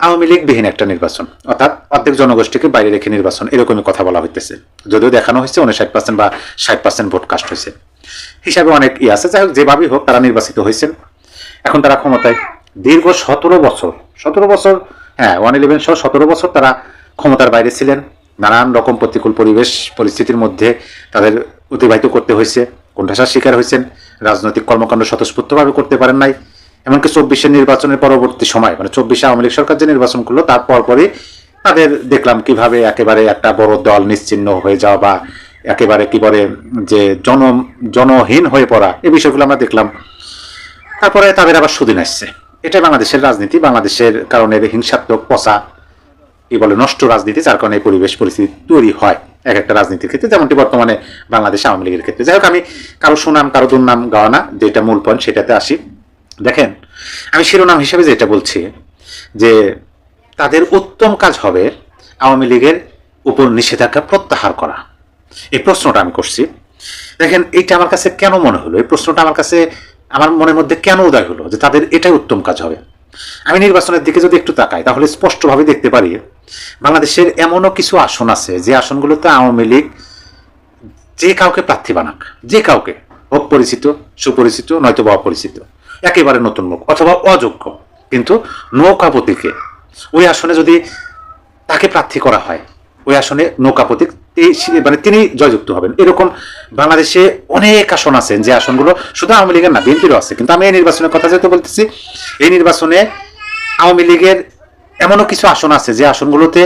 আওয়ামী লীগবিহীন একটা নির্বাচন, অর্থাৎ অর্ধেক জনগোষ্ঠীকে বাইরে রেখে নির্বাচন, এরকমই কথা বলা হইতেছে। যদিও দেখানো হয়েছে 59% বা 60% ভোট কাস্ট হয়েছে, হিসাবে অনেক আছে। যাই হোক, যেভাবেই হোক তারা নির্বাচিত হয়েছেন। এখন তারা ক্ষমতায় দীর্ঘ 17 বছর, হ্যাঁ 111 সহ 17 বছর তারা ক্ষমতার বাইরে ছিলেন। নানান রকম প্রতিকূল পরিবেশ পরিস্থিতির মধ্যে তাদের অতিবাহিত করতে হয়েছে, কোণঠাসার শিকার হয়েছেন, রাজনৈতিক কর্মকাণ্ড স্বতঃস্ফূর্তভাবে করতে পারেন নাই। এমনকি 24-এর নির্বাচনের পরবর্তী সময়, মানে 24-এ আওয়ামী লীগ সরকার যে নির্বাচন করলো তার পরপরই তাদের দেখলাম কিভাবে একেবারে একটা বড় দল নিশ্চিহ্ন হয়ে যাওয়া বা একেবারে কি বলে যে জনহীন হয়ে পড়া, এই বিষয়গুলো আমরা দেখলাম। তারপরে তাদের আবার সুদিন আসছে। এটা বাংলাদেশের রাজনীতি, বাংলাদেশের কারণে হিংসাত্মক পচা কি বলে নষ্ট রাজনীতি, যার কারণে পরিবেশ পরিস্থিতি তৈরি হয় এক একটা রাজনীতির ক্ষেত্রে, যেমনটি বর্তমানে বাংলাদেশ আওয়ামী লীগের ক্ষেত্রে। যাই হোক, আমি কারো সুনাম কারো দুর্নাম গাওয়া না, যেটা মূল পয়েন্ট সেটাতে আসি। দেখেন, আমি শিরোনাম হিসেবে যেটা বলছি যে তাদের উত্তম কাজ হবে আওয়ামী লীগের উপর নিষেধাজ্ঞা প্রত্যাহার করা। এই প্রশ্নটা আমি করছি। দেখেন, এইটা আমার কাছে কেন মনে হলো, এই প্রশ্নটা আমার মনের মধ্যে কেন উদয় হলো যে তাদের এটাই উত্তম কাজ হবে। আমি নির্বাচনের দিকে যদি একটু তাকাই তাহলে স্পষ্টভাবে দেখতে পারি বাংলাদেশের এমনও কিছু আসন আছে যে আসনগুলোতে আওয়ামী লীগ যে কাউকে প্রার্থী বানাক, যে কাউকে হোক, পরিচিত সুপরিচিত নয়তো বা অপরিচিত, একেবারে নতুন মুখ অথবা অযোগ্য, কিন্তু নৌকা প্রতীকে ওই আসনে যদি তাকে প্রার্থী করা হয়, ওই আসনে নৌকা প্রতীক মানে তিনি জয়যুক্ত হবেন। এরকম বাংলাদেশে অনেক আসন আছেন যে আসনগুলো শুধু আওয়ামী লীগের না, বিএনপিরও আছে। কিন্তু আমি এই নির্বাচনের কথা যেহেতু বলতেছি, এই নির্বাচনে আওয়ামী লীগের এমনও কিছু আসন আছে যে আসনগুলোতে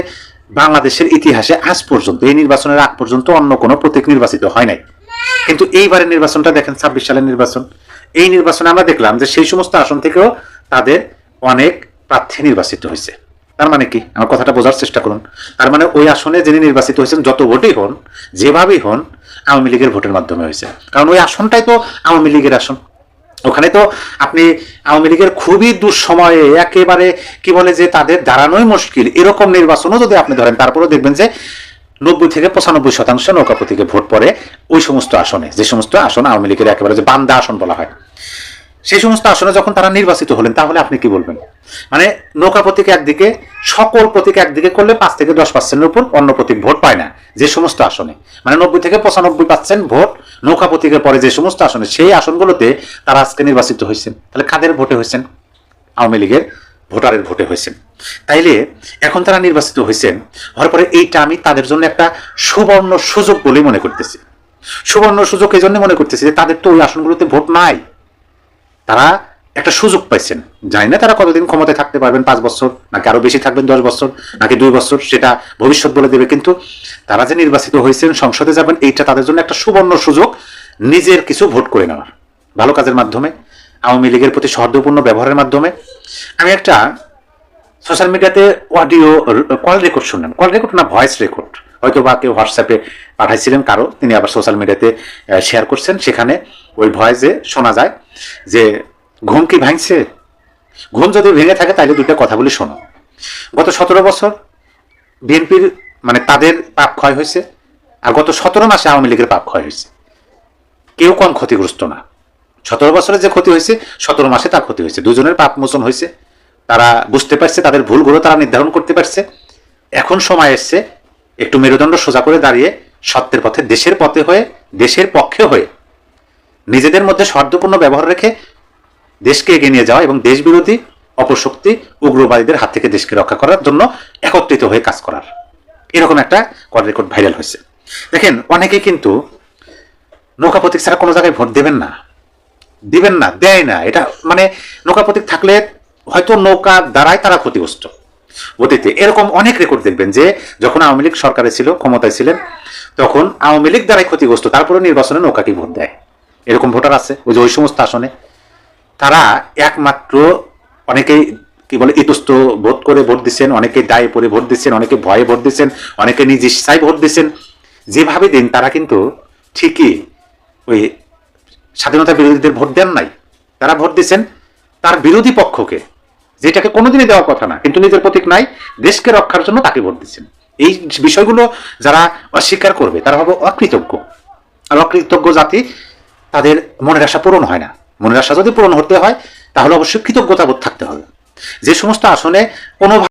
বাংলাদেশের ইতিহাসে আজ পর্যন্ত, এই নির্বাচনের আগ পর্যন্ত অন্য কোনো প্রতীক নির্বাচিত হয় নাই। কিন্তু এইবারের নির্বাচনটা দেখেন, 26 সালের নির্বাচন, এই নির্বাচনে আমরা দেখলাম যে সেই সমস্ত আসন থেকেও তাদের অনেক প্রার্থী নির্বাচিত হয়েছে। তার মানে কি, আমার কথাটা বোঝার চেষ্টা করুন। তার মানে ওই আসনে যিনি নির্বাচিত হয়েছেন, যত ভোটই হন, যেভাবেই হন, আওয়ামী লীগের ভোটের মাধ্যমে হয়েছে। কারণ ওই আসনটাই তো আওয়ামী লীগের আসন। ওখানে তো আপনি আওয়ামী লীগের খুবই দুঃসময়ে একেবারে কি বলে যে তাদের দাঁড়ানোই মুশকিল, এরকম নির্বাচনও যদি আপনি ধরেন, তারপরেও দেখবেন যে 90 থেকে 95% নৌকা প্রতীকে ভোট পড়ে ওই সমস্ত আসনে, যে সমস্ত আসন আওয়ামী লীগের একেবারে যে বান্দা আসন বলা হয়, সেই সমস্ত আসনে যখন তারা নির্বাচিত হলেন, তাহলে আপনি কি বলবেন? মানে নৌকা প্রতীক একদিকে, সকল প্রতীক একদিকে করলে 5 থেকে 10% উপর অন্য প্রতীক ভোট পায় না যে সমস্ত আসনে, মানে 90 থেকে 95% ভোট নৌকা প্রতীকের পরে যে সমস্ত আসনে, সেই আসনগুলোতে তারা আজকে নির্বাচিত হয়েছেন। তাহলে কাদের ভোটে হয়েছেন? আওয়ামী লীগের ভোটারের ভোটে হয়েছেন। তাইলে এখন তারা নির্বাচিত হয়েছেন, হওয়ার পরে এইটা আমি তাদের জন্য একটা সুবর্ণ সুযোগ বলেই মনে করতেছি। সুবর্ণ সুযোগ এই জন্য মনে করতেছি যে তাদের তো ওই আসনগুলোতে ভোট নাই, তারা একটা সুযোগ পাইছেন। জানি না তারা কতদিন ক্ষমতায় থাকতে পারবেন, 5 বছর নাকি আরো বেশি থাকবেন, 10 বছর নাকি 2 বছর, সেটা ভবিষ্যৎ বলে দেবে। কিন্তু তারা যে নির্বাচিত হয়েছেন, সংসদে যাবেন, এইটা তাদের জন্য একটা সুবর্ণ সুযোগ নিজের কিছু ভোট করে নেওয়ার, ভালো কাজের মাধ্যমে, আওয়ামী লীগের প্রতি সৌহার্দ্যপূর্ণ ব্যবহারের মাধ্যমে। আমি একটা সোশ্যাল মিডিয়াতে অডিও কল রেকর্ড শুনলাম, কল রেকর্ড না, ভয়েস রেকর্ড, হয়তো বা কেউ হোয়াটসঅ্যাপে পাঠাইছিলেন কারো, তিনি আবার সোশ্যাল মিডিয়াতে শেয়ার করছেন। সেখানে ওই ভয়েসে শোনা যায় যে ঘুম কি ভাঙছে? ঘুম যদি ভেঙে থাকে তাহলে দুইটা কথা বলি শোনো। গত 17 বছর বিএনপির মানে তাদের পাপ ক্ষয় হয়েছে, আর গত 17 মাসে আওয়ামী লীগের পাপ ক্ষয় হয়েছে। কেউ কম ক্ষতিগ্রস্ত না। 17 বছরে যে ক্ষতি হয়েছে, 17 মাসে তার ক্ষতি হয়েছে। দুজনের পাপ মোচন হয়েছে, তারা বুঝতে পারছে, তাদের ভুলগুলো তারা নির্ধারণ করতে পারছে। এখন সময় এসছে একটু মেরুদণ্ড সোজা করে দাঁড়িয়ে সত্যের পথে, দেশের পথে হয়ে, দেশের পক্ষে হয়ে, নিজেদের মধ্যে সৌহার্দ্যপূর্ণ ব্যবহার রেখে দেশকে এগিয়ে নিয়ে যাওয়া এবং দেশ বিরোধী অপশক্তি উগ্রবাদীদের হাত থেকে দেশকে রক্ষা করার জন্য একত্রিত হয়ে কাজ করার, এরকম একটা কল রেকর্ড ভাইরাল হয়েছে। দেখেন, অনেকে কিন্তু নৌকা প্রতীক ছাড়া কোনো জায়গায় ভোট দেবেন না, দেয় না। এটা মানে নৌকা প্রতীক থাকলে হয়তো নৌকা দ্বারাই তারা ক্ষতিগ্রস্ত অতীতে। এরকম অনেক রেকর্ড দেখবেন যে যখন আওয়ামী লীগ সরকারে ছিল, ক্ষমতায় ছিলেন, তখন আওয়ামী লীগ দ্বারাই ক্ষতিগ্রস্ত, তারপরে নির্বাচনে নৌকাকে ভোট দেয়। এরকম ভোটার আছে ওই যে ওই সমস্ত আসনে। তারা একমাত্র অনেকেই কি বলে ইতস্ত বোধ করে ভোট দিচ্ছেন, অনেকে দায়ে পড়ে ভোট দিচ্ছেন, অনেকে ভয়ে ভোট দিচ্ছেন, অনেকে নিজ ইচ্ছায় ভোট দিচ্ছেন। যেভাবে দিন, তারা কিন্তু ঠিকই ওই স্বাধীনতা বিরোধীদের ভোট দেন নাই, তারা ভোট দিচ্ছেন তার বিরোধী পক্ষকে, যেটাকে কোনোদিনই দেওয়ার কথা না, কিন্তু নিজের প্রতীক নাই, দেশকে রক্ষার জন্য তাকে ভোট দিচ্ছেন। এই বিষয়গুলো যারা অস্বীকার করবে তারা হবে অকৃতজ্ঞ। আর অকৃতজ্ঞ জাতি, তাদের মনের আশা পূরণ হয় না। মনের আশা যদি পূরণ হতে হয় তাহলে অবশ্যই কৃতজ্ঞতাবোধ থাকতে হবে। যে সমস্ত আসনে কোনো